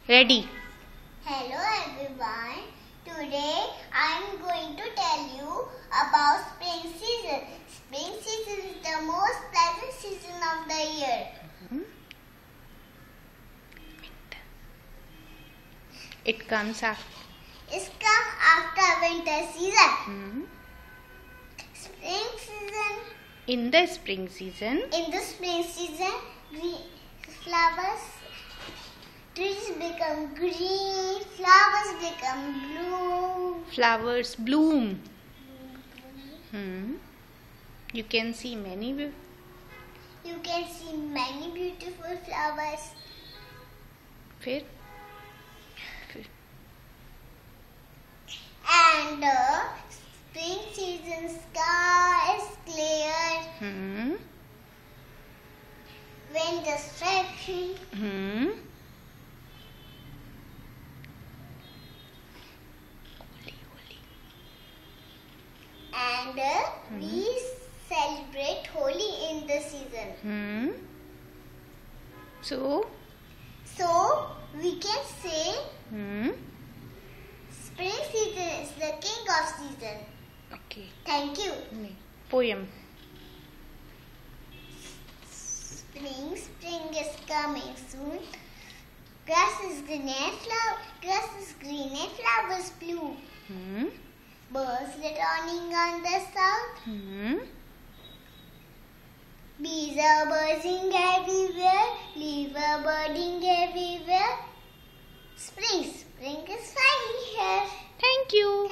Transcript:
Ready. Hello everyone. Today I am going to tell you about spring season. Spring season is the most pleasant season of the year. It comes after. It comes after winter season. Spring season. In the spring season. In the spring season, green flowers, trees become green, flowers become blue. Flowers bloom. You can see many. You can see many beautiful flowers. फिर And the spring season sky is clear. Wind is refreshing. And we celebrate Holi in the season. So we can say spring season is the king of season. okay. Thank you. Poem. Spring is coming soon. Grass is green and flowers blue. Birds returning on the south. Bees are buzzing everywhere. Leaves are budding everywhere. Spring is finally here. Thank you.